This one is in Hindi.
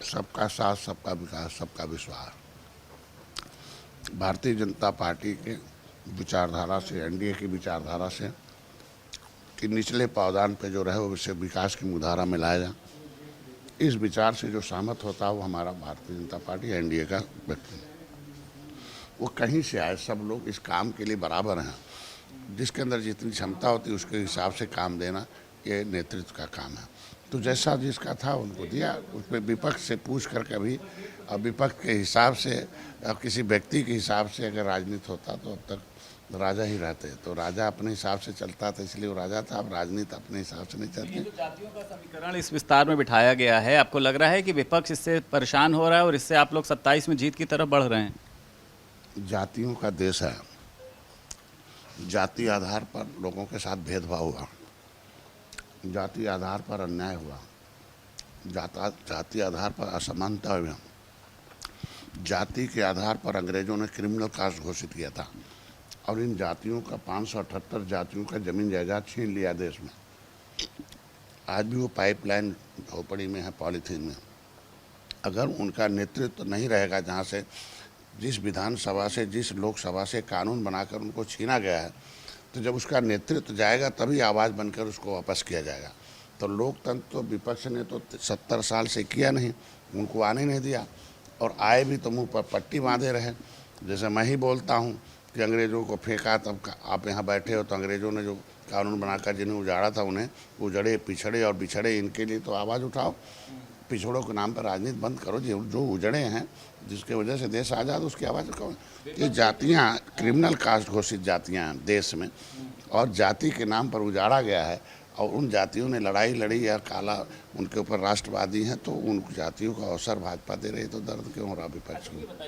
सबका साथ, सबका विकास, सबका विश्वास। भारतीय जनता पार्टी के विचारधारा से, एनडीए की विचारधारा से कि निचले पावदान पे जो रहे वो विषय विकास की मुधारा में लाया जाए, इस विचार से जो सहमत होता है वो हमारा भारतीय जनता पार्टी एनडीए का व्यक्ति। वो कहीं से आए, सब लोग इस काम के लिए बराबर हैं। जिसके अंदर जितनी क्षमता होती है उसके हिसाब से काम देना ये नेतृत्व का काम है। तो जैसा जिसका था उनको दिया। उसमें विपक्ष से पूछ कर कभी, अब विपक्ष के हिसाब से, अब किसी व्यक्ति के हिसाब से अगर राजनीति होता तो अब तक राजा ही रहते। तो राजा अपने हिसाब से चलता था इसलिए वो राजा था। अब राजनीति अपने हिसाब से नहीं चलती। जो जातियों का समीकरण इस विस्तार में बिठाया गया है, आपको लग रहा है कि विपक्ष इससे परेशान हो रहा है और इससे आप लोग 27 में जीत की तरफ बढ़ रहे हैं? जातियों का देश है। जाति आधार पर लोगों के साथ भेदभाव हुआ, जाति आधार पर अन्याय हुआ, जाति आधार पर असमानता हुई, जाति के आधार पर अंग्रेजों ने क्रिमिनल कास्ट घोषित किया था और इन जातियों का 578 जातियों का जमीन जायदाद छीन लिया देश में। आज भी वो पाइपलाइन झोपड़ी में है, पॉलीथीन में। अगर उनका नेतृत्व नहीं रहेगा, जहाँ से, जिस विधानसभा से, जिस लोकसभा से कानून बनाकर उनको छीना गया है, तो जब उसका नेतृत्व जाएगा तभी आवाज़ बनकर उसको वापस किया जाएगा। तो लोकतंत्र तो विपक्ष ने तो 70 साल से किया नहीं, उनको आने नहीं दिया, और आए भी तो मुंह पर पट्टी बांधे रहे। जैसे मैं ही बोलता हूँ कि अंग्रेज़ों को फेंका, तब आप यहाँ बैठे हो, तो अंग्रेज़ों ने जो कानून बनाकर जिन्हें उजाड़ा था उन्हें उजड़े, पिछड़े और बिछड़े, इनके लिए तो आवाज़ उठाओ। पिछड़ों के नाम पर राजनीति बंद करो। जो उजड़े हैं, जिसके वजह से देश आज़ाद, उसकी आवाज़ उठाओ। ये जातियाँ, क्रिमिनल कास्ट घोषित जातियाँ हैं देश में, और जाति के नाम पर उजाड़ा गया है, और उन जातियों ने लड़ाई लड़ी या काला उनके ऊपर राष्ट्रवादी हैं, तो उन जातियों का अवसर भाजपा दे रही। तो दर्द क्यों हो रहा विपक्ष को?